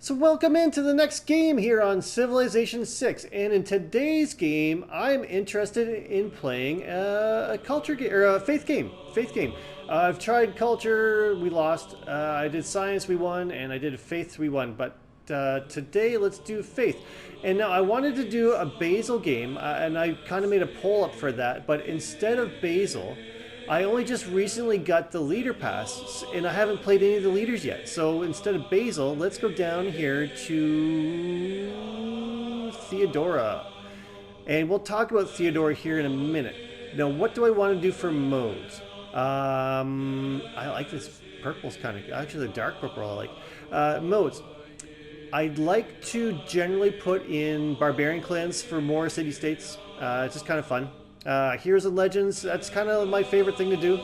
So welcome into the next game here on Civilization 6, and in today's game I'm interested in playing a culture game, or a faith game. I've tried culture, we lost. I did science, we won, and I did faith, we won. But today let's do faith. And now I wanted to do a Basil game, and I kind of made a poll up for that, but instead of Basil, I only just recently got the leader pass, and I haven't played any of the leaders yet. So instead of Basil, let's go down here to Theodora. And we'll talk about Theodora here in a minute. Now, what do I want to do for modes? I like this purple's kind of, actually the dark purple I like. Modes. I'd like to generally put in barbarian clans for more city-states. It's just kind of fun. Heroes and Legends, that's kind of my favorite thing to do.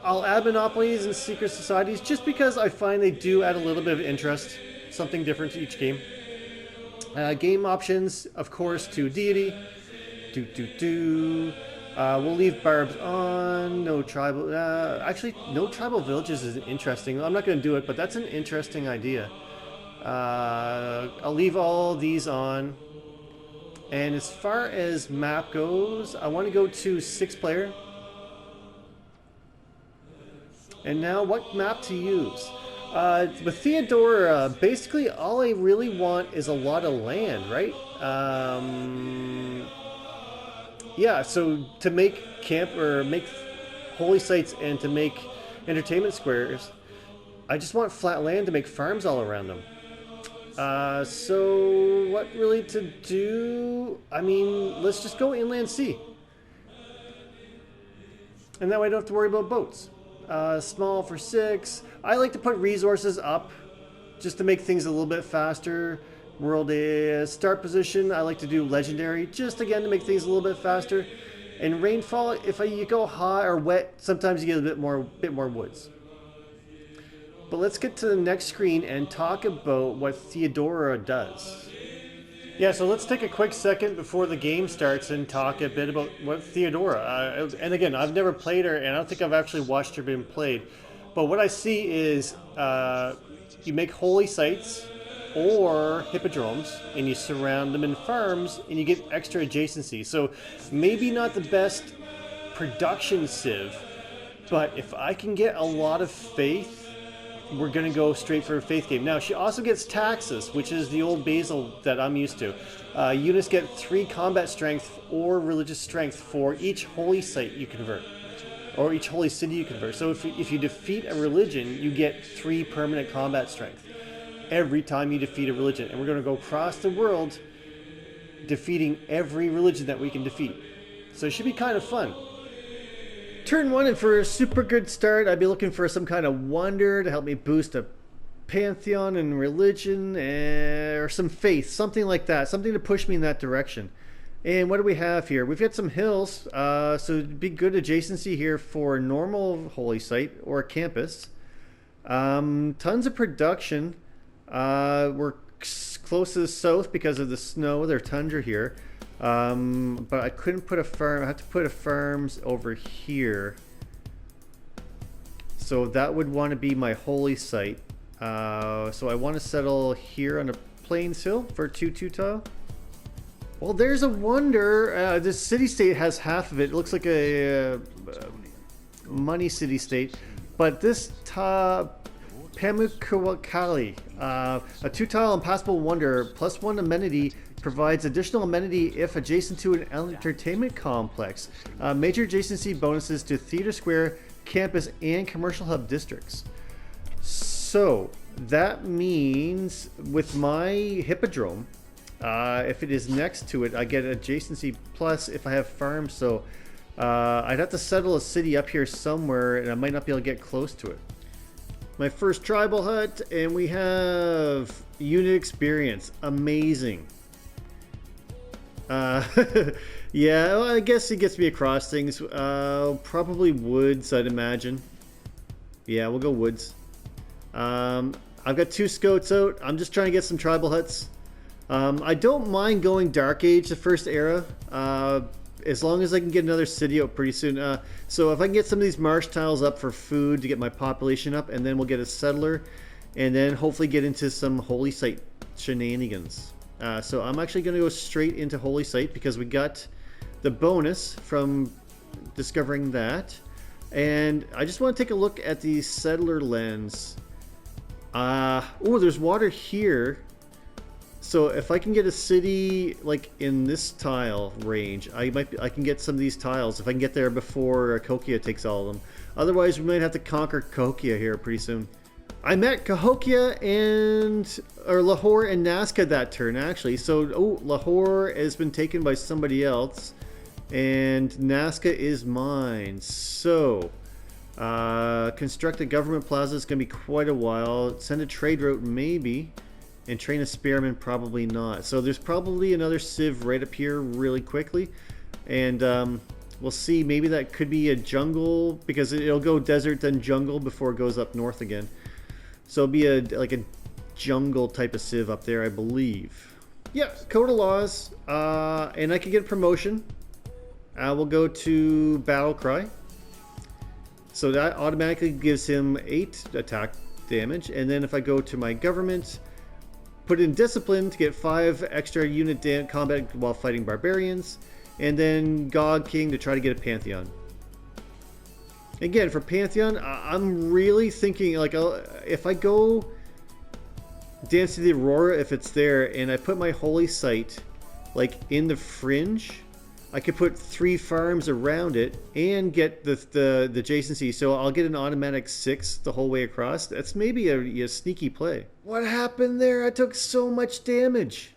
I'll add monopolies and secret societies just because I find they do add a little bit of interest, something different to each game. Game options, of course, to deity. We'll leave barbs on. No tribal. Actually, no tribal villages is interesting. I'm not going to do it, but that's an interesting idea. I'll leave all these on. And as far as map goes, I want to go to 6-player. And now what map to use? With Theodora, basically all I really want is a lot of land, right? Yeah, so to make camp or make holy sites and to make entertainment squares, I just want flat land to make farms all around them. So what really to do? I mean, let's just go inland sea. And that way I don't have to worry about boats. Small for 6. I like to put resources up just to make things a little bit faster. World is start position. I like to do legendary just again to make things a little bit faster. And rainfall, if you go high or wet, sometimes you get a bit more woods. But let's get to the next screen and talk about what Theodora does. Yeah, so let's take a quick second before the game starts and talk a bit about what Theodora. And again, I've never played her, and I don't think I've actually watched her being played. But what I see is you make holy sites or hippodromes, and you surround them in farms, and you get extra adjacency. So maybe not the best production civ, but if I can get a lot of faith, we're going to go straight for a faith game. Now, she also gets taxes, which is the old Basil that I'm used to. Units get 3 combat strength or religious strength for each holy site you convert, or each holy city you convert. So if you defeat a religion, you get 3 permanent combat strength every time you defeat a religion. And we're going to go across the world defeating every religion that we can defeat. So it should be kind of fun. Turn 1, and for a super good start, I'd be looking for some kind of wonder to help me boost a pantheon and religion, or some faith, something like that, something to push me in that direction. And what do we have here? We've got some hills, so it'd be good adjacency here for a normal holy site or a campus. Tons of production. We're close to the south because of the snow, there's tundra here. But I couldn't put a farm. I have to put a farms over here. So that would want to be my holy site. So I want to settle here on a plains hill for 2 tile. Well, there's a wonder. This city-state has half of it. It looks like a money city-state. But this Pamukkawakali, a 2-tile impassable wonder, +1 amenity, provides additional amenity if adjacent to an entertainment complex. Major adjacency bonuses to theater square, campus, and commercial hub districts. So that means with my hippodrome, if it is next to it, I get adjacency plus if I have farms. So I'd have to settle a city up here somewhere, and I might not be able to get close to it. My first tribal hut, and we have unit experience. Amazing. Yeah, well, I guess it gets me across things. Probably woods, I'd imagine. Yeah, we'll go woods. I've got 2 scouts out. I'm just trying to get some tribal huts. I don't mind going Dark Age, the first era, as long as I can get another city out pretty soon. So if I can get some of these marsh tiles up for food to get my population up, and then we'll get a settler, and then hopefully get into some holy site shenanigans. So I'm actually going to go straight into holy site because we got the bonus from discovering that. And I just want to take a look at the settler lens. Oh, there's water here. So if I can get a city like in this tile range, I can get some of these tiles if I can get there before Cahokia takes all of them. Otherwise, we might have to conquer Cahokia here pretty soon. I met Cahokia or Lahore and Nazca that turn actually. So Lahore has been taken by somebody else, and Nazca is mine. So construct a government plaza is going to be quite a while. Send a trade route maybe. And train a spearman, probably not. So there's probably another civ right up here really quickly. And we'll see. Maybe that could be a jungle, because it'll go desert then jungle before it goes up north again. So it'll be like a jungle type of civ up there, I believe. Yeah, Code of Laws. And I can get a promotion. We'll go to Battle Cry. So that automatically gives him 8 attack damage. And then if I go to my government, put in discipline to get 5 extra unit combat while fighting barbarians, and then God King to try to get a Pantheon. Again, for Pantheon, I'm really thinking like if I go Dance to the Aurora, if it's there, and I put my holy site like in the fringe, I could put 3 farms around it and get the adjacency, so I'll get an automatic 6 the whole way across. That's maybe a sneaky play. What happened there? I took so much damage.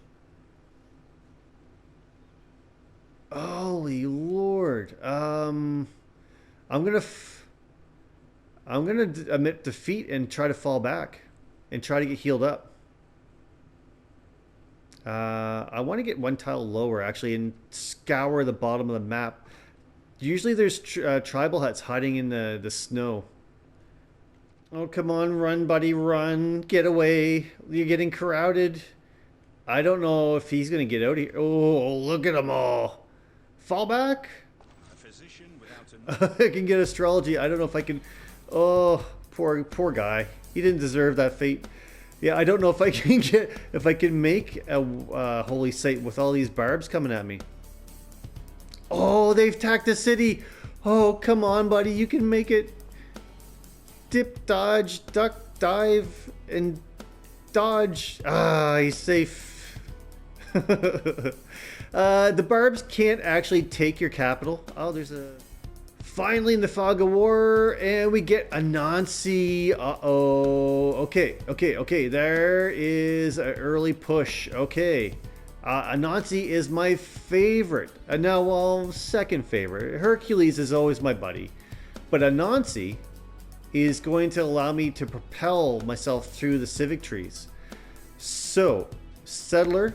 Holy Lord. I'm gonna admit defeat and try to fall back and try to get healed up. I want to get 1 tile lower actually and scour the bottom of the map. Usually there's tribal huts hiding in the snow. Oh, come on, run, buddy, run. Get away. You're getting crowded. I don't know if he's going to get out here. Oh, look at them all. Fall back? A physician without I can get astrology. I don't know if I can. Oh, poor guy. He didn't deserve that fate. Yeah, I don't know if I can make a holy site with all these barbs coming at me. Oh, they've attacked the city. Oh, come on, buddy. You can make it. Dip, dodge, duck, dive, and dodge. Ah, he's safe. The barbs can't actually take your capital. Oh, there's a... Finally in the fog of war, and we get Anansi. Uh-oh. Okay. There is an early push. Okay. Anansi is my favorite. Now, well, second favorite. Hercules is always my buddy. But Anansi is going to allow me to propel myself through the civic trees. So, settler,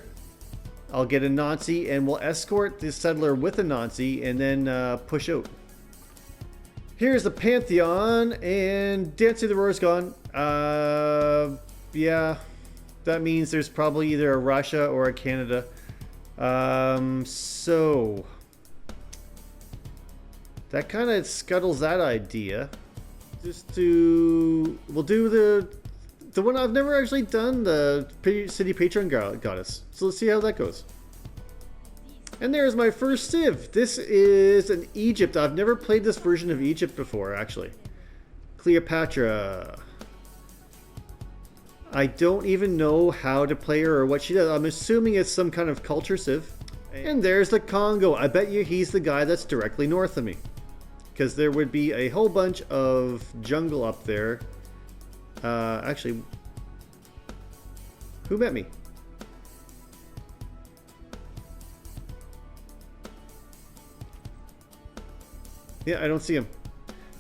I'll get Anansi, and we'll escort the settler with Anansi, and then push out. Here's the Pantheon, and Dance to the Roar's gone. Yeah, that means there's probably either a Russia or a Canada. So that kind of scuttles that idea. We'll do the one I've never actually done, the city patron goddess. So let's see how that goes. And there's my first civ. This is an Egypt. I've never played this version of Egypt before, actually. Cleopatra. I don't even know how to play her or what she does. I'm assuming it's some kind of culture civ. And there's the Congo. I bet you he's the guy that's directly north of me, because there would be a whole bunch of jungle up there. Actually, who met me? Yeah, I don't see him.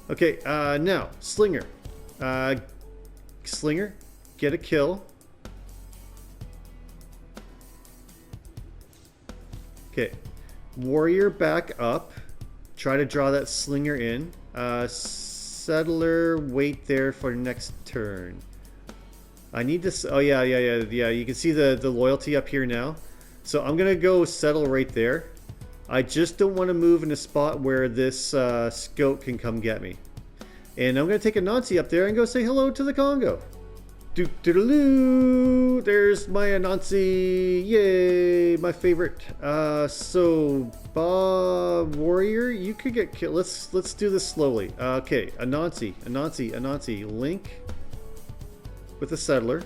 Okay, now, Slinger. Slinger, get a kill. Okay, Warrior back up. Try to draw that Slinger in. Settler, wait there for next turn. I need to... Oh, yeah. You can see the loyalty up here now. So I'm going to go settle right there. I just don't want to move in a spot where this scout can come get me. And I'm going to take a Nazi up there and go say hello to the Congo. Do-do-do-do. There's my Anansi. Yay, my favorite. So Bob Warrior, you could get killed. Let's do this slowly. Okay, Anansi. Link with the settler.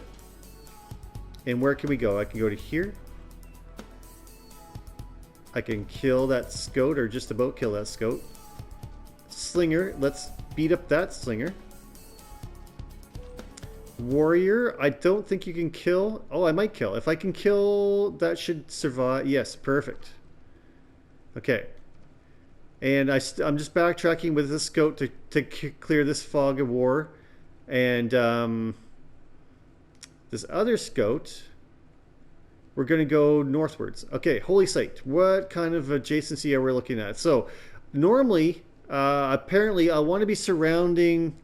And where can we go? I can go to here. I can kill that scout, or just about kill that scout. Slinger, let's beat up that slinger. Warrior, I don't think you can kill. Oh, I might kill. If I can kill, that should survive. Yes, perfect. Okay. And I'm just backtracking with this scout to clear this fog of war. And this other scout, we're going to go northwards. Okay, holy site. What kind of adjacency are we looking at? So normally, apparently, I want to be surrounding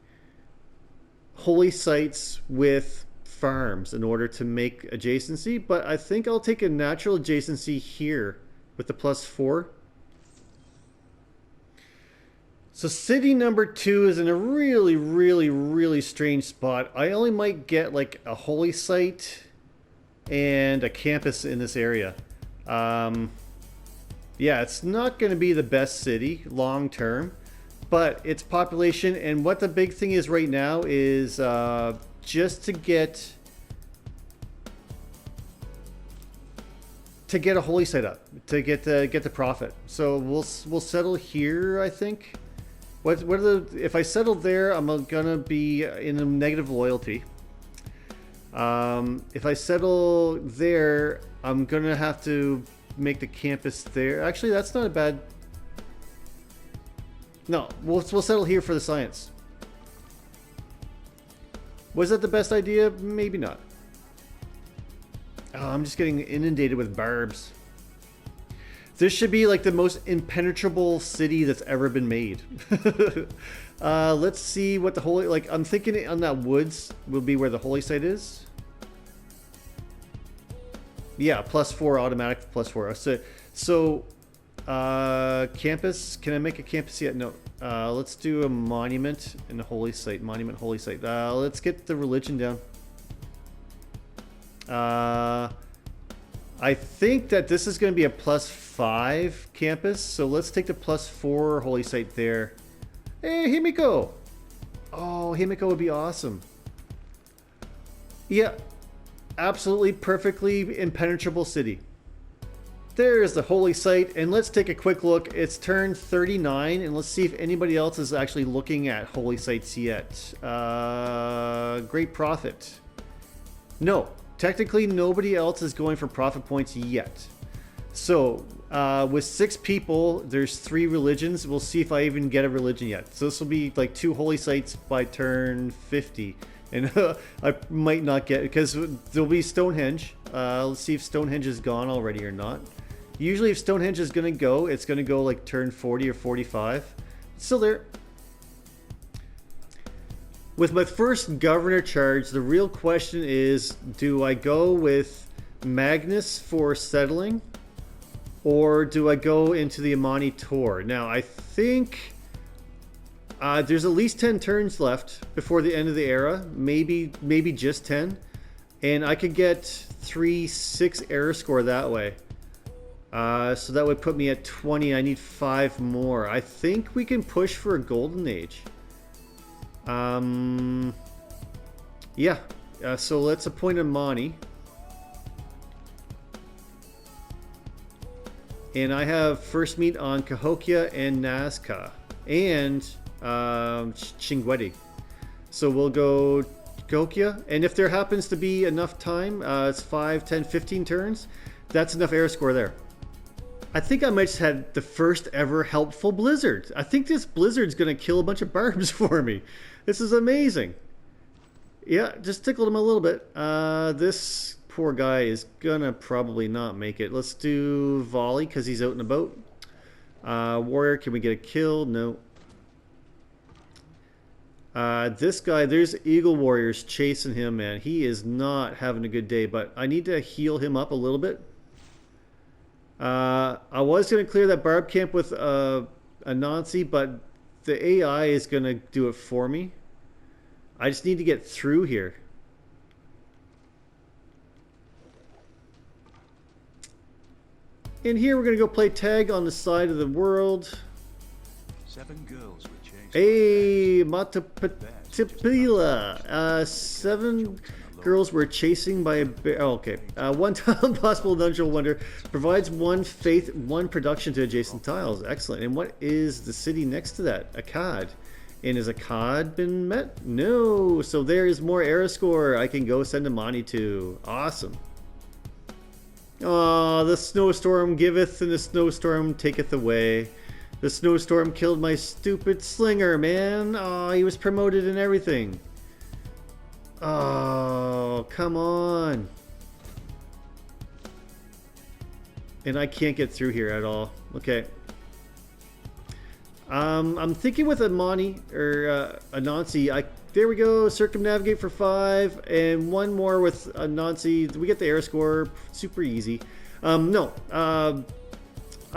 holy sites with farms in order to make adjacency, but I think I'll take a natural adjacency here with the +4. So city number 2 is in a really strange spot. I only might get like a holy site and a campus in this area. Yeah, it's not going to be the best city long term, but its population, and what the big thing is right now is just to get a holy site up, to get the profit. So we'll settle here, I think. What are the, if I settle there, I'm gonna be in a negative loyalty. If I settle there, I'm gonna have to make the campus there. Actually, that's not a bad. No, we'll settle here for the science. Was that the best idea? Maybe not. Oh, I'm just getting inundated with barbs. This should be like the most impenetrable city that's ever been made. Let's see what the holy, like, I'm thinking on that woods will be where the holy site is. Yeah, +4 automatic, +4. So campus, can I make a campus yet? No. Let's do a monument and a holy site. Monument, holy site. Let's get the religion down. I think that this is going to be a +5 campus, so let's take the +4 holy site there. Hey, Himiko! Oh, Himiko would be awesome. Yeah, absolutely perfectly impenetrable city. There's the holy site, and let's take a quick look. It's turn 39, and let's see if anybody else is actually looking at holy sites yet. Great profit. No, technically nobody else is going for profit points yet. So with 6 people, there's 3 religions. We'll see if I even get a religion yet. So this will be like 2 holy sites by turn 50. And I might not get it because there'll be Stonehenge. Let's see if Stonehenge is gone already or not. Usually if Stonehenge is going to go, it's going to go like turn 40 or 45. It's still there. With my first governor charge, the real question is, do I go with Magnus for settling? Or do I go into the Amani Tor? Now, I think there's at least 10 turns left before the end of the era. Maybe just 10. And I could get 3/6 error score that way. So that would put me at 20. I need 5 more. I think we can push for a golden age. Yeah. So let's appoint Amani. And I have first meet on Cahokia and Nazca. And Chinguetti. So we'll go Cahokia. And if there happens to be enough time, it's 5, 10, 15 turns. That's enough air score there. I think I might just had the first ever helpful blizzard. I think this blizzard's going to kill a bunch of barbs for me. This is amazing. Yeah, just tickled him a little bit. This poor guy is going to probably not make it. Let's do volley because he's out and about. Warrior, can we get a kill? No. This guy, there's Eagle Warriors chasing him, man. He is not having a good day, but I need to heal him up a little bit. I was going to clear that barb camp with a Nazi, but the AI is going to do it for me. I just need to get through here. And here we're going to go play tag on the side of the world. 7 girls were chased. Hey, Matapatipila. 7 girls were chasing by a bear. Oh, okay. 1 tile possible dungeon wonder provides 1 faith, 1 production to adjacent tiles. Excellent. And what is the city next to that? Akkad. And has Akkad been met? No. So there is more era score I can go send a money to. Awesome. Oh, the snowstorm giveth and the snowstorm taketh away. The snowstorm killed my stupid slinger, man. Oh, he was promoted and everything. Oh, come on. And I can't get through here at all. Okay. I'm thinking with a Mani or a Nancy. There we go. Circumnavigate for 5, and 1 more with a Nancy. We get the air score. Super easy. No. I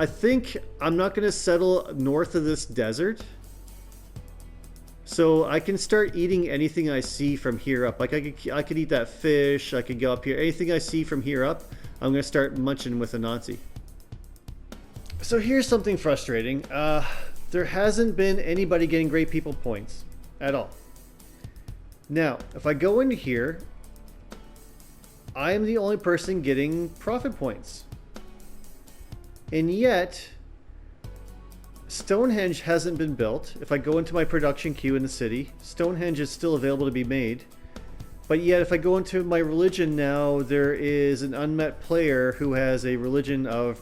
think I'm not going to settle north of this desert. So I can start eating anything I see from here up. Like I could eat that fish. I could go up here. Anything I see from here up, I'm going to start munching with a Nancy. So here's something frustrating. There hasn't been anybody getting great people points at all. Now, if I go into here, I am the only person getting profit points. And yet, Stonehenge hasn't been built. If I go into my production queue in the city, Stonehenge is still available to be made. But yet, if I go into my religion now, there is an unmet player who has a religion of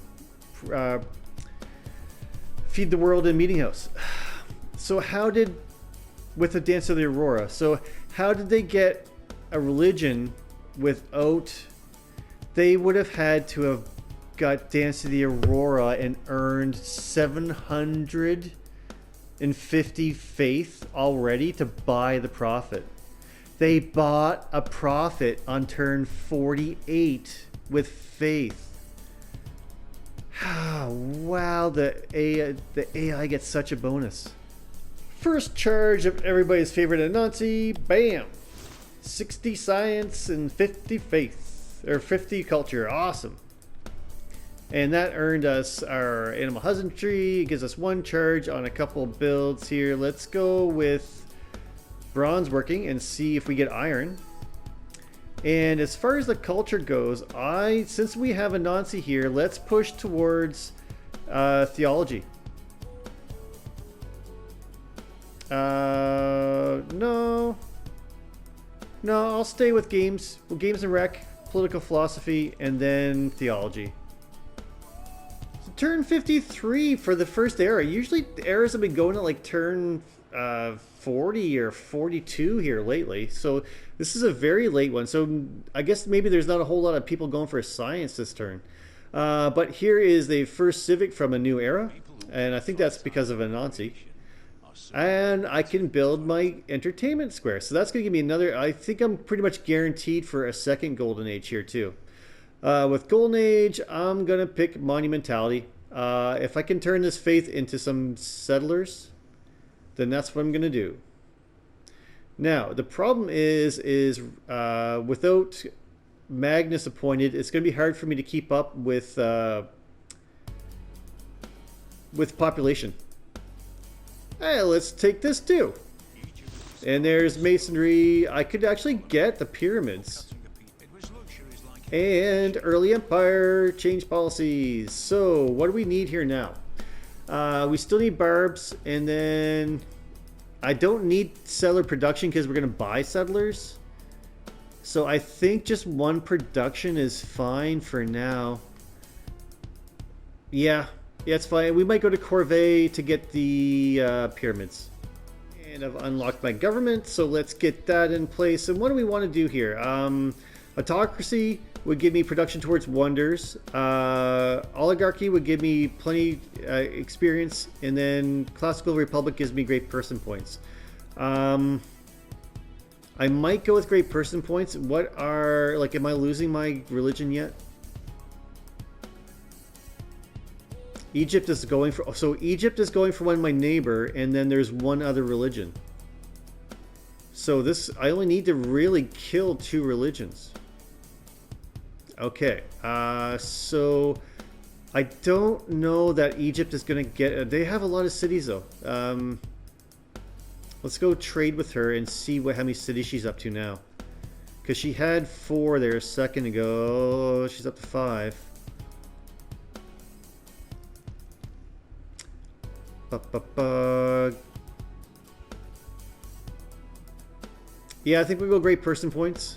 feed the world in meeting house. So how did, with the Dance of the Aurora, so how did they get a religion without, they would have had to have got Dance of the Aurora and earned 750 faith already to buy the prophet. They bought a prophet on turn 48 with faith. Wow, the AI gets such a bonus. First charge of everybody's favorite Anansi, bam! 60 science and 50 faith, or 50 culture, awesome. And that earned us our animal husbandry. It gives us 1 charge on a couple builds here. Let's go with bronze working and see if we get iron. And as far as the culture goes, since we have a Nancy here, let's push towards theology. No, I'll stay with games. Well, games and rec, political philosophy, and then theology. So turn 53 for the first era. Usually the eras have been going at like turn 40 or 42 here lately. So this is a very late one. So I guess maybe there's not a whole lot of people going for science this turn. But here is the first civic from a new era. And I think that's because of Anansi. And I can build my entertainment square. So that's going to give me another, I think I'm pretty much guaranteed for a second golden age here too. With golden age, I'm going to pick monumentality. If I can turn this faith into some settlers, then that's what I'm going to do. Now, the problem is without Magnus appointed, it's going to be hard for me to keep up with population. Hey, let's take this too. And there's masonry. I could actually get the pyramids. And early empire, change policies. So, what do we need here now? We still need barbs, and then I don't need settler production because we're going to buy settlers. So I think just 1 production is fine for now. Yeah, it's fine. We might go to Corvée to get the pyramids. And I've unlocked my government, so let's get that in place. And what do we want to do here? Autocracy would give me production towards wonders. Oligarchy would give me plenty experience, and then Classical Republic gives me great person points. I might go with great person points. What are, like, am I losing my religion yet? Egypt is going for, so Egypt is going for my neighbor, and then there's 1 other religion. So this, I only need to really kill 2 religions. Okay, so I don't know that Egypt is going to get... they have a lot of cities, though. Let's go trade with her and see how many cities she's up to now. Because she had 4 there a second ago. She's up to 5. Yeah, I think we go great person points.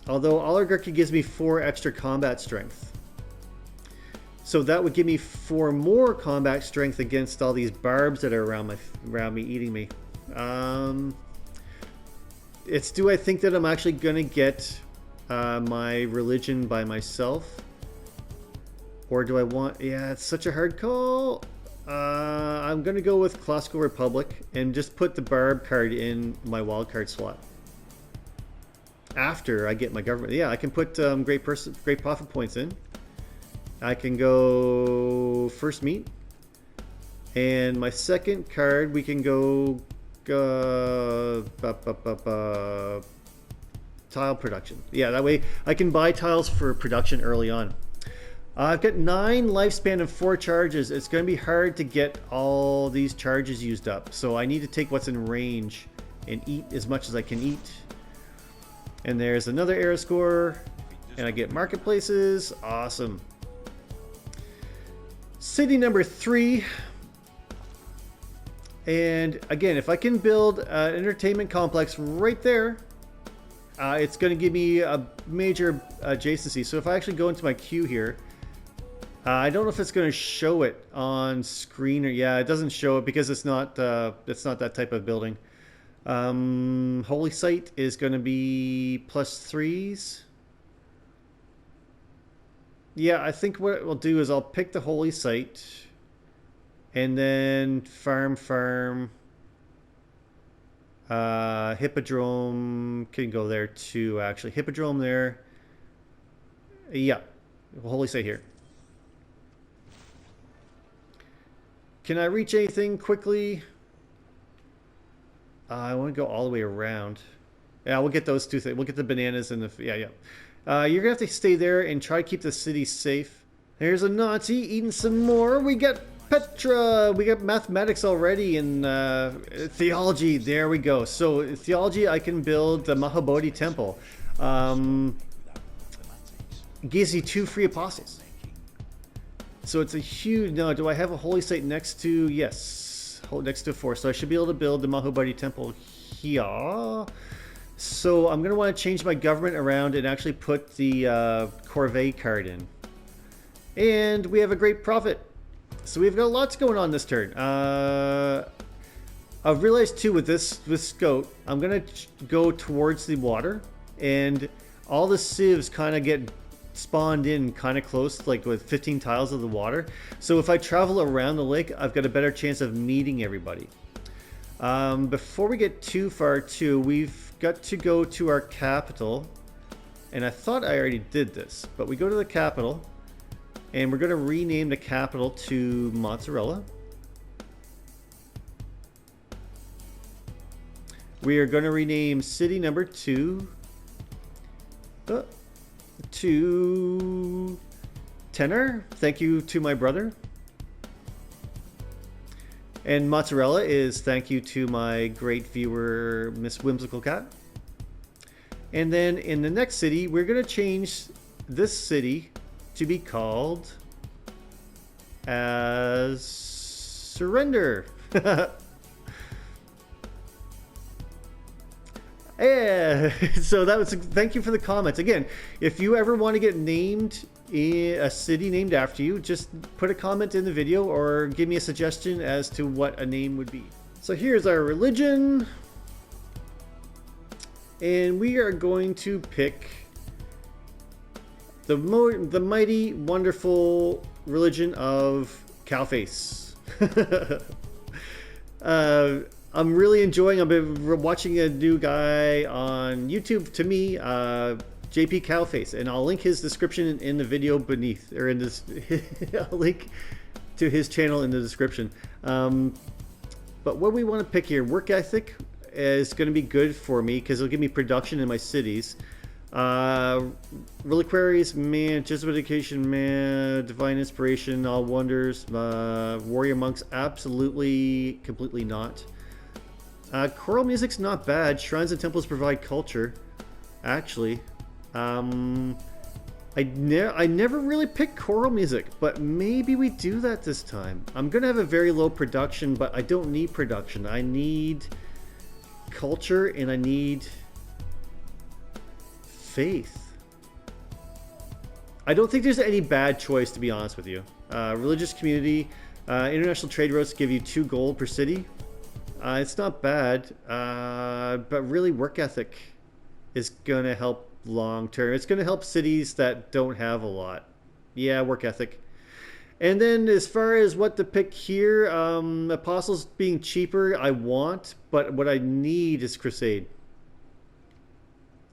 Although oligarchy gives me 4 extra combat strength. So that would give me 4 more combat strength against all these barbs that are around me eating me. It's do I think that I'm actually gonna get my religion by myself? Or do I want... yeah, it's such a hard call. I'm gonna go with Classical Republic and just put the barb card in my wildcard slot. After I get my government. Yeah, I can put great profit points in. I can go first meet. And my second card, we can go tile production. Yeah, that way I can buy tiles for production early on. I've got 9 lifespan and 4 charges. It's going to be hard to get all these charges used up. So I need to take what's in range and eat as much as I can eat. And there's another era score. And I get marketplaces. Awesome. City number 3. And again, if I can build an entertainment complex right there, it's going to give me a major adjacency. So if I actually go into my queue here, I don't know if it's going to show it on screen or... yeah, it doesn't show it because it's not that type of building. Holy Site is going to be +3s. Yeah, I think what we'll do is I'll pick the Holy Site and then farm. Hippodrome can go there too, actually. Hippodrome there. Yeah, Holy Site here. Can I reach anything quickly? I want to go all the way around. Yeah, we'll get those 2 things. We'll get the bananas and the... yeah. You're going to have to stay there and try to keep the city safe. There's a Nazi eating some more. We got Petra. We got mathematics already and theology. There we go. So theology, I can build the Mahabodhi temple. Gives you 2 free apostles. So it's a huge... no, do I have a holy site next to... yes, next to 4. So I should be able to build the Mahabodhi temple here. So I'm going to want to change my government around and actually put the Corvée card in. And we have a great profit. So we've got lots going on this turn. I've realized too with Scout, I'm going to go towards the water. And all the civs kind of get spawned in kind of close, like with 15 tiles of the water. So if I travel around the lake, I've got a better chance of meeting everybody. Before we get too far too, we've got to go to our capital. And I thought I already did this, but we go to the capital and we're going to rename the capital to Mozzarella. We are going to rename city number 2 to Tenor. Thank you to my brother. And Mozzarella is thank you to my great viewer, Miss Whimsical Cat. And then in the next city, we're going to change this city to be called as Surrender. Yeah, so that was, thank you for the comments. Again, if you ever want to get named a city named after you, just put a comment in the video or give me a suggestion as to what a name would be. So here's our religion. And we are going to pick the mighty, wonderful religion of Cowface. I'm really enjoying. I've been watching a new guy on YouTube. To me, JP Cowface, and I'll link his description in the video beneath, or in this. I'll link to his channel in the description. But what we want to pick here, work ethic is going to be good for me because it'll give me production in my cities. Reliquaries, man. Jesuit education, man. Divine inspiration, all wonders. Warrior monks, absolutely, completely not. Choral music's not bad. Shrines and temples provide culture, actually. I never really picked choral music, but maybe we do that this time. I'm gonna have a very low production, but I don't need production. I need culture and I need faith. I don't think there's any bad choice, to be honest with you. Religious community, international trade routes give you 2 gold per city. It's not bad, but really work ethic is gonna help long term. It's going to help cities that don't have a lot. Yeah, work ethic. And then as far as what to pick here, Apostles being cheaper, I want, but what I need is Crusade.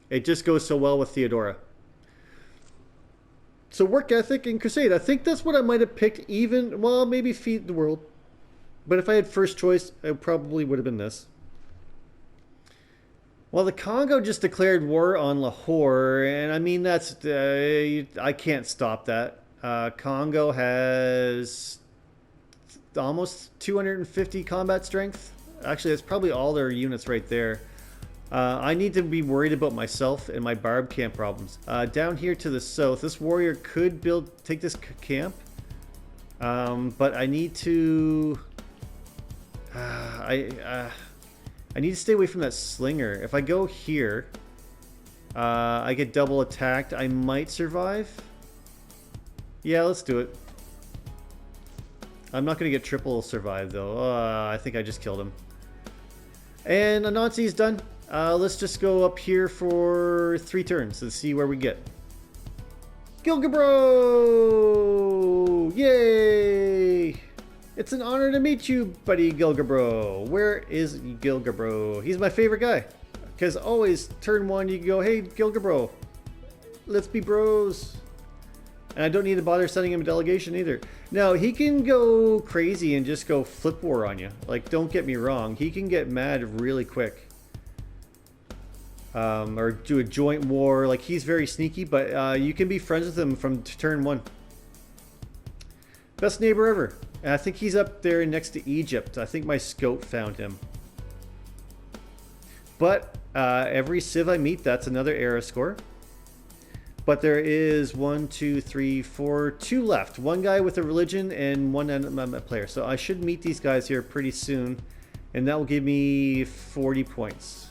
It just goes so well with Theodora. So work ethic and Crusade. I think that's what I might have picked even, well, maybe Feed the World. But if I had first choice, it probably would have been this. Well, the Congo just declared war on Lahore, and I mean, that's... I can't stop that. Congo has almost 250 combat strength. Actually, that's probably all their units right there. I need to be worried about myself and my barb camp problems. Down here to the south, this warrior could take this camp, but I need to... I need to stay away from that slinger. If I go here, I get double attacked. I might survive. Yeah, let's do it. I'm not going to get triple survive, though. I think I just killed him. And Anansi's done. Let's just go up here for 3 turns and see where we get. Gilgabro! Yay! It's an honor to meet you, buddy Gilgabro. Where is Gilgabro? He's my favorite guy. Because always, turn 1, you can go, hey, Gilgabro, let's be bros. And I don't need to bother sending him a delegation either. No, he can go crazy and just go flip war on you. Like, don't get me wrong. He can get mad really quick. Or do a joint war. Like, he's very sneaky, but you can be friends with him from turn 1. Best neighbor ever. And I think he's up there next to Egypt. I think my scout found him. But every civ I meet, that's another era score. But there is 1, 2, 3, 4, 2 left. One guy with a religion and one player. So I should meet these guys here pretty soon. And that will give me 40 points.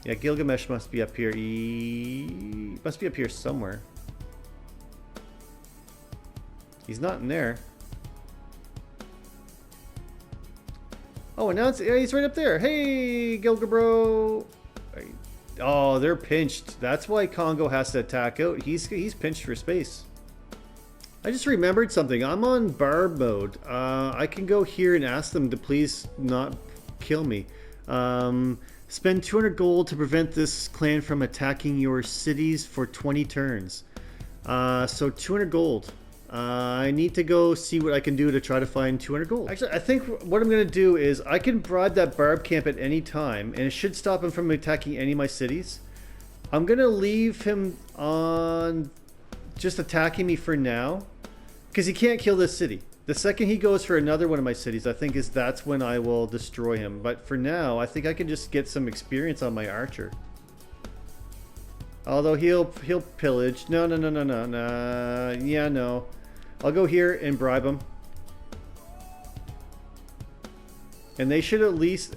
Yeah, Gilgamesh must be up here. He must be up here somewhere. He's not in there. Oh, and now he's right up there. Hey, Gilgabro. Oh, they're pinched. That's why Congo has to attack out. He's pinched for space. I just remembered something. I'm on barb mode. I can go here and ask them to please not kill me. Spend 200 gold to prevent this clan from attacking your cities for 20 turns. So 200 gold. I need to go see what I can do to try to find 200 gold. Actually, I think what I'm going to do is I can bribe that barb camp at any time, and it should stop him from attacking any of my cities. I'm going to leave him on just attacking me for now, because he can't kill this city. The second he goes for another one of my cities, I think that's when I will destroy him. But for now, I think I can just get some experience on my archer. Although he'll pillage. No. Yeah, no. I'll go here and bribe them. And they should at least...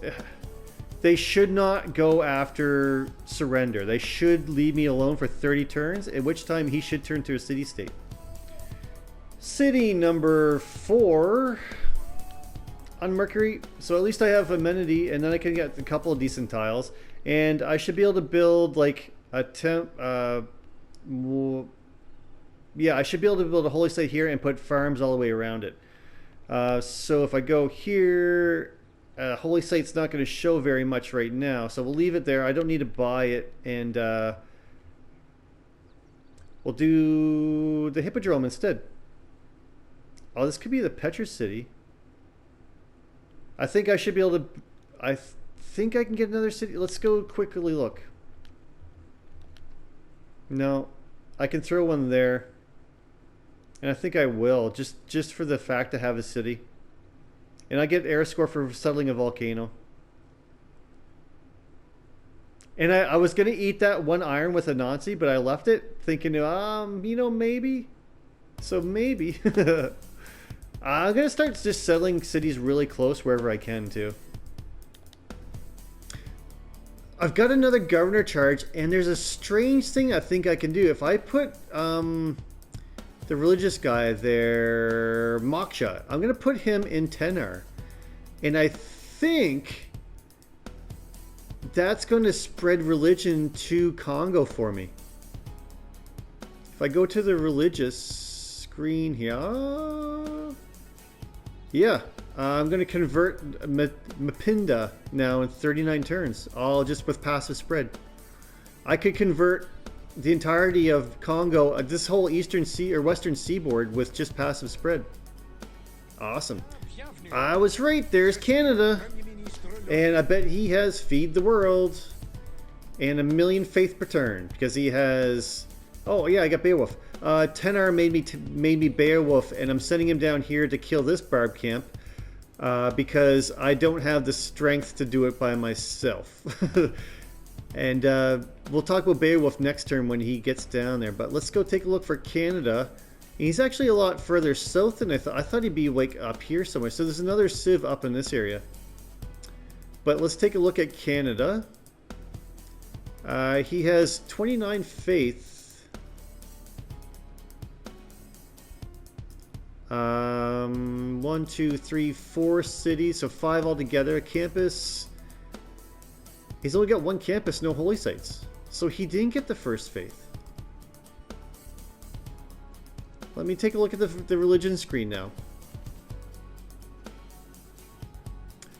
They should not go after surrender. They should leave me alone for 30 turns, at which time he should turn to a city-state. City number 4 on Mercury. So at least I have amenity, and then I can get a couple of decent tiles. And I should be able to build like a yeah, I should be able to build a holy site here and put farms all the way around it. So if I go here, holy site's not going to show very much right now, so we'll leave it there. I don't need to buy it, and we'll do the hippodrome instead. Oh, this could be the Petra city. I think I should be able to... I think I can get another city. Let's go quickly look. No, I can throw one there. And I think I will, just for the fact to have a city. And I get air score for settling a volcano. And I was going to eat that one iron with a Nazi, but I left it thinking, you know, maybe. So maybe. I'm going to start just settling cities really close wherever I can, too. I've got another governor charge, and there's a strange thing I think I can do. If I put the religious guy there, Moksha, I'm going to put him in Tenar. And I think that's going to spread religion to Congo for me. If I go to the religious screen here, yeah, I'm going to convert Mapinda now in 39 turns, all just with passive spread. I could convert the entirety of Congo, this whole eastern sea or western seaboard, with just passive spread. Awesome. I was right, there's Canada. And I bet he has Feed the World and 1,000,000 faith per turn because he has. Oh yeah, I got Beowulf. Tenar made me Beowulf, and I'm sending him down here to kill this barb camp because I don't have the strength to do it by myself. And we'll talk about Beowulf next turn when he gets down there. But let's go take a look for Canada. He's actually a lot further south than I thought. I thought he'd be like up here somewhere. So there's another civ up in this area. But let's take a look at Canada. He has 29 faith. 1, 2, 3, 4 cities, so 5 altogether. A campus. He's only got 1 campus, no holy sites. So he didn't get the first faith. Let me take a look at the religion screen now.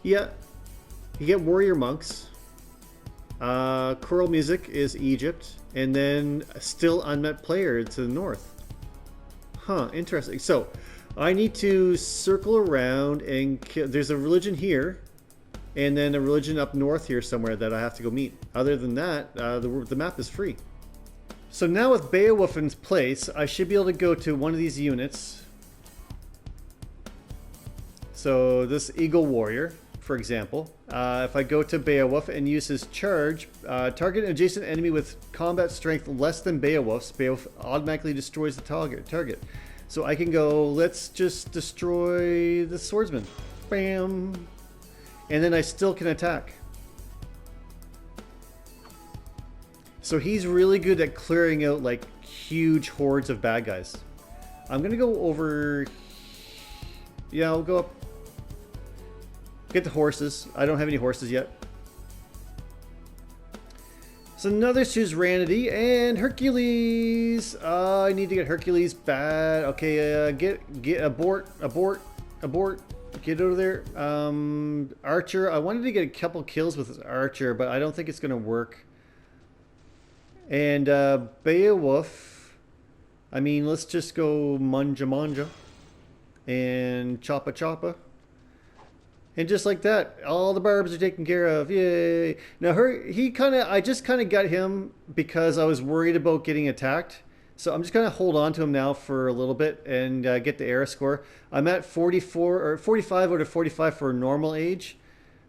Yeah. You get warrior monks. Choral music is Egypt. And then still unmet player to the north. Huh, interesting. So, I need to circle around and there's a religion here. And then a religion up north here somewhere that I have to go meet. Other than that, the map is free. So now with Beowulf in place, I should be able to go to one of these units. So this Eagle Warrior, for example. If I go to Beowulf and use his charge, target an adjacent enemy with combat strength less than Beowulf's, Beowulf automatically destroys the target. So I can go, let's just destroy the swordsman. Bam! And then I still can attack. So he's really good at clearing out like huge hordes of bad guys. I'm gonna go over. Yeah, I'll go up. Get the horses. I don't have any horses yet. So another suzerainty and Hercules. I need to get Hercules bad. Okay, get abort. Get over there. Archer. I wanted to get a couple kills with Archer, but I don't think it's gonna work. And Beowulf, I mean, let's just go Manja and Choppa. And just like that, all the barbs are taken care of. Yay. Now I just kind of got him because I was worried about getting attacked. So I'm just going to hold on to him now for a little bit and get the era score. I'm at 44 or 45 out of 45 for normal age.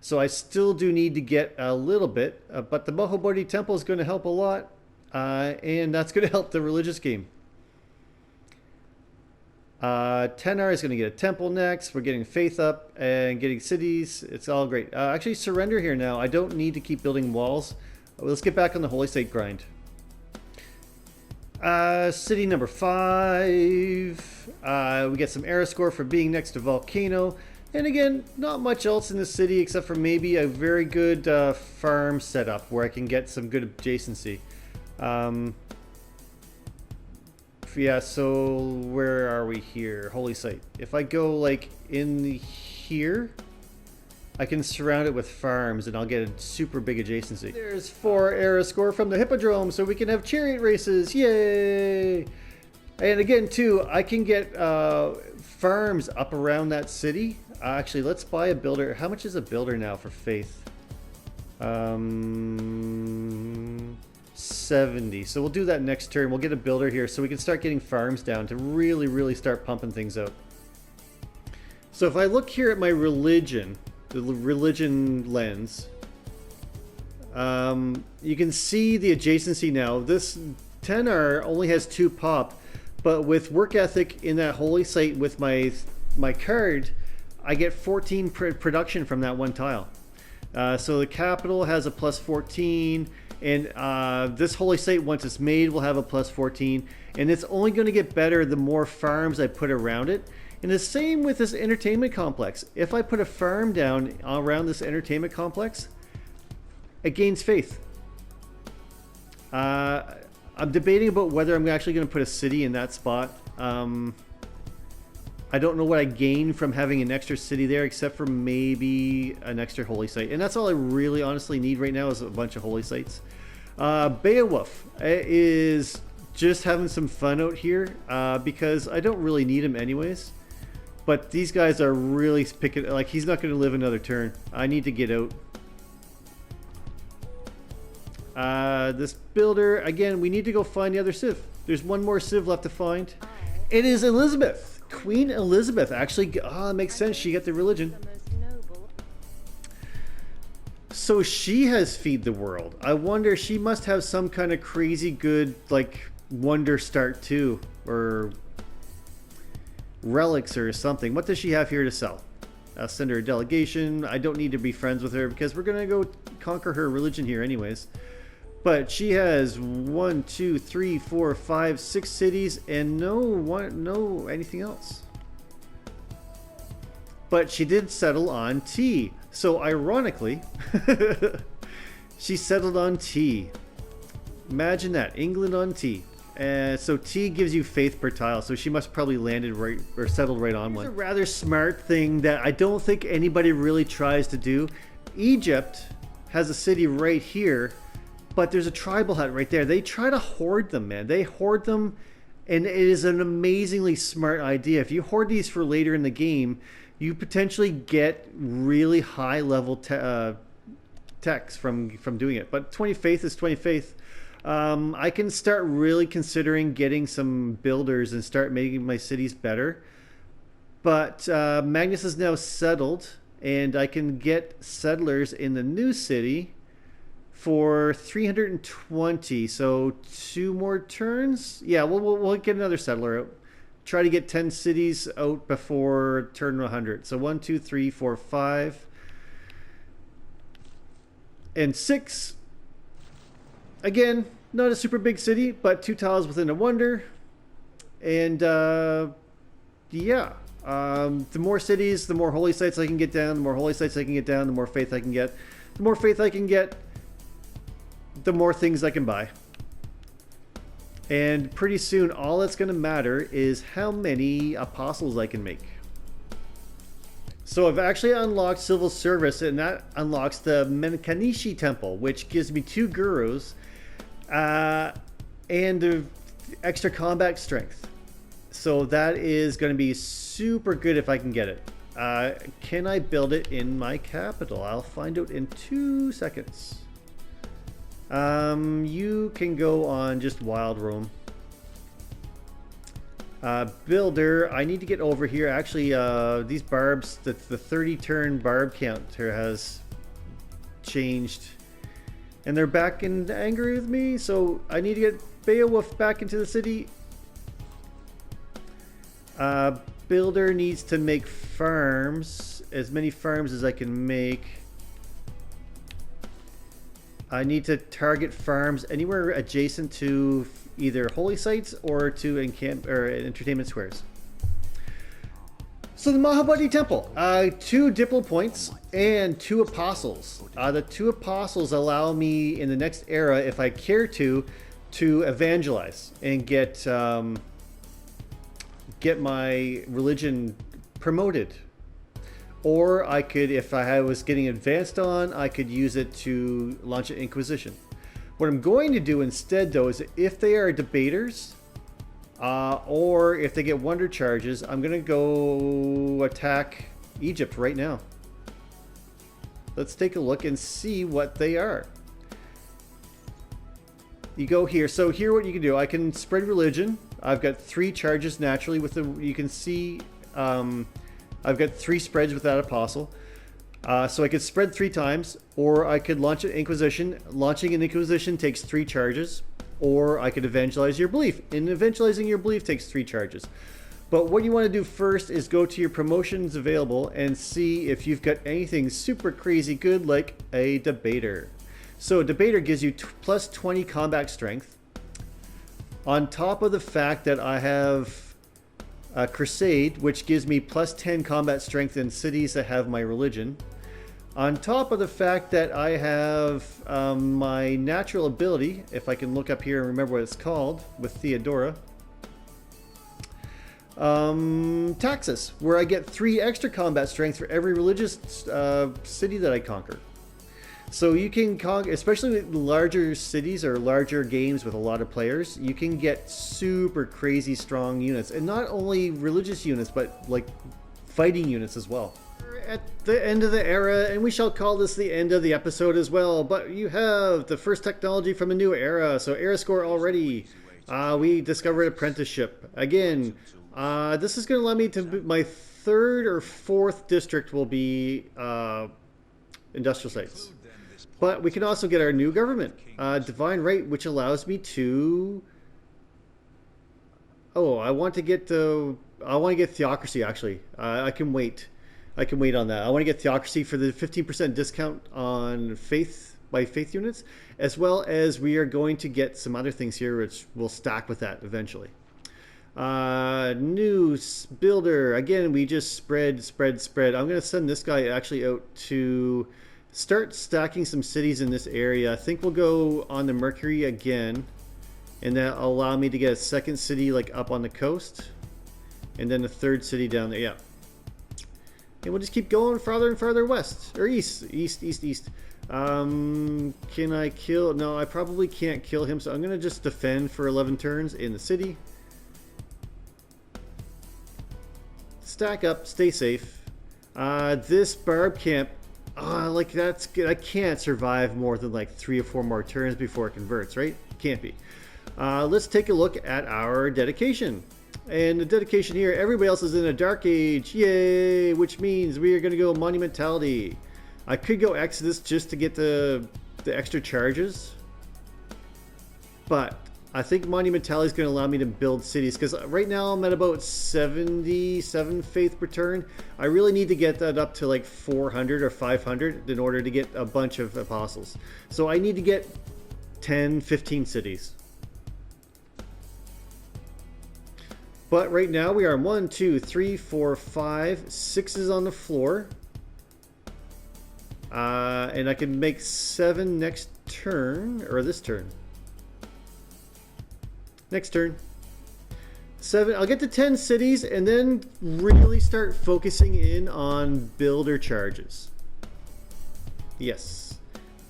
So I still do need to get a little bit, but the Mahabodhi Temple is going to help a lot. And that's going to help the religious game. Tenar is going to get a temple next. We're getting faith up and getting cities. It's all great. Actually, surrender here now. I don't need to keep building walls. Let's get back on the holy state grind. City number 5. We get some era score for being next to volcano. And again, not much else in the city except for maybe a very good farm setup where I can get some good adjacency. Yeah, so where are we here? Holy site. If I go like in here, I can surround it with farms and I'll get a super big adjacency. There's 4 era score from the Hippodrome, so we can have chariot races. Yay! And again, too, I can get farms up around that city. Actually, let's buy a builder. How much is a builder now for faith? 70. So we'll do that next turn. We'll get a builder here so we can start getting farms down to really, really start pumping things out. So if I look here at my religion, the religion lens, you can see the adjacency now. This 10R only has 2 pop, but with work ethic in that holy site with my card, I get 14 production from that one tile. So the capital has a plus 14, and this holy site, once it's made, will have a plus 14, and it's only going to get better the more farms I put around it. And the same with this entertainment complex. If I put a farm down around this entertainment complex, it gains faith. I'm debating about whether I'm actually going to put a city in that spot. I don't know what I gain from having an extra city there, except for maybe an extra holy site. And that's all I really honestly need right now is a bunch of holy sites. Beowulf is just having some fun out here because I don't really need him anyways. But these guys are really picking, like, he's not going to live another turn. I need to get out. This builder, again, we need to go find the other civ. There's one more civ left to find. It is Elizabeth. Queen Elizabeth. Actually, that makes sense. She got the religion. So she has Feed the World. I wonder, she must have some kind of crazy good, like, Wonder Start 2 or relics or something. What does she have here to sell? I'll send her a delegation. I don't need to be friends with her because we're going to go conquer her religion here anyways. But she has 1, 2, 3, 4, 5, 6 cities and no anything else. But she did settle on tea. So ironically, she settled on tea. Imagine that, England on tea. So tea gives you faith per tile, so she must probably landed right or settled right on one. It's a rather smart thing that I don't think anybody really tries to do. Egypt has a city right here, but there's a tribal hut right there. They try to hoard them, man. They hoard them, and it is an amazingly smart idea. If you hoard these for later in the game, you potentially get really high level techs from doing it. But 20 faith is 20 faith. I can start really considering getting some builders and start making my cities better. But Magnus is now settled, and I can get settlers in the new city for 320. So 2 more turns. Yeah, we'll get another settler out. Try to get 10 cities out before turn 100. So 1, 2, 3, 4, 5, and 6. Again, not a super big city, but 2 tiles within a wonder. And yeah, the more cities, the more holy sites I can get down. The more holy sites I can get down, the more faith I can get. The more faith I can get, the more things I can buy. And pretty soon, all that's going to matter is how many apostles I can make. So I've actually unlocked civil service, and that unlocks the Menkanishi temple, which gives me 2 gurus and the extra combat strength. So that is going to be super good if I can get it. Can I build it in my capital? I'll find out in 2 seconds. You can go on just wild roam. Builder, I need to get over here. Actually, these barbs, the 30 turn barb counter has changed. And they're back and angry with me, so I need to get Beowulf back into the city. Builder needs to make farms, as many farms as I can make. I need to target farms anywhere adjacent to either holy sites or to entertainment squares. So the Mahabodhi Temple, 2 Diplo points and 2 apostles. The 2 apostles allow me in the next era, if I care to evangelize and get my religion promoted. Or I could, if I was getting advanced on, I could use it to launch an Inquisition. What I'm going to do instead, though, is if they are debaters, or if they get wonder charges, I'm going to go attack Egypt right now. Let's take a look and see what they are. you go here. So here what you can do, I can spread religion. I've got 3 charges naturally with the, you can see I've got 3 spreads with that apostle. So I could spread 3 times, or I could launch an Inquisition. Launching an Inquisition takes 3 charges, or I could evangelize your belief. And evangelizing your belief takes 3 charges. But what you want to do first is go to your promotions available and see if you've got anything super crazy good like a debater. So a debater gives you plus 20 combat strength. On top of the fact that I have a crusade, which gives me plus 10 combat strength in cities that have my religion. On top of the fact that I have my natural ability, if I can look up here and remember what it's called, with Theodora. Taxus, where I get 3 extra combat strength for every religious city that I conquer. So you can conquer, especially with larger cities or larger games with a lot of players, you can get super crazy strong units, and not only religious units, but like fighting units as well. We're at the end of the era, and we shall call this the end of the episode as well. But you have the first technology from a new era, so era score already. We discovered apprenticeship again. This is going to allow me to, my 3rd or 4th district will be industrial sites. But we can also get our new government, divine right, which allows me to. Oh, I want to get theocracy. Actually, I can wait. I can wait on that. I want to get theocracy for the 15% discount on faith by faith units, as well as we are going to get some other things here, which will stack with that eventually. New builder. Again, we just spread. I'm going to send this guy actually out to start stacking some cities in this area. I think we'll go on the Mercury again, and that'll allow me to get a 2nd city like up on the coast, and then a 3rd city down there. Yeah. And we'll just keep going farther and farther west, or east. Can I kill? No, I probably can't kill him, so I'm going to just defend for 11 turns in the city. Stack up, stay safe. This barb camp, like I can't survive more than like 3 or 4 more turns before it converts, right? Can't be. Let's take a look at our dedication. And the dedication here, everybody else is in a dark age, yay! Which means we are going to go monumentality. I could go Exodus just to get the extra charges, but I think monumentality is going to allow me to build cities, because right now I'm at about 77 faith per turn. I really need to get that up to like 400 or 500 in order to get a bunch of apostles. So I need to get 10, 15 cities. But right now we are 1, 2, 3, 4, 5, 6 is on the floor. And I can make 7 next turn, or this turn. Next turn. 7. I'll get to 10 cities and then really start focusing in on builder charges. Yes.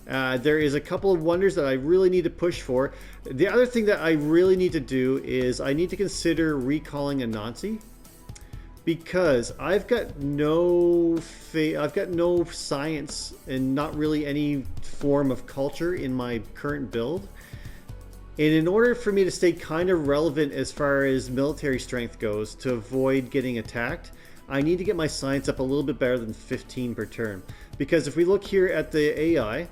There is a couple of wonders that I really need to push for. The other thing that I really need to do is I need to consider recalling Anansi, because I've got no science and not really any form of culture in my current build. And in order for me to stay kind of relevant as far as military strength goes, to avoid getting attacked, I need to get my science up a little bit better than 15 per turn. Because if we look here at the AI,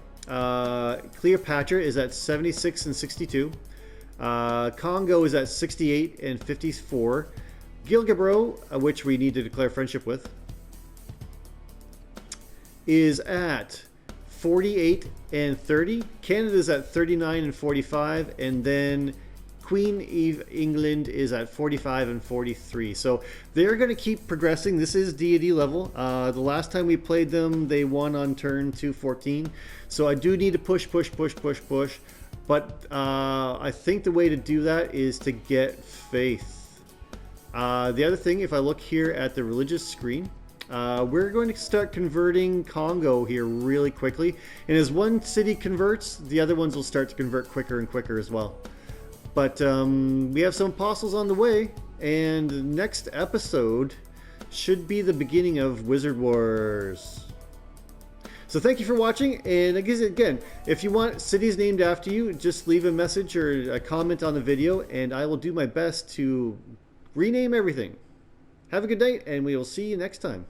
Cleopatra is at 76 and 62. Congo is at 68 and 54. Gilgabro, which we need to declare friendship with, is at 48 and 30. Canada's at 39 and 45, and then Queen Eve England is at 45 and 43. So they're going to keep progressing. This is deity level. The last time we played them, they won on turn 214. So I do need to push. But I think the way to do that is to get faith. The other thing, if I look here at the religious screen, we're going to start converting Congo here really quickly. And as one city converts, the other ones will start to convert quicker and quicker as well. But we have some apostles on the way, and next episode should be the beginning of Wizard Wars. So thank you for watching, and again, if you want cities named after you, just leave a message or a comment on the video, and I will do my best to rename everything. Have a good night, and we will see you next time.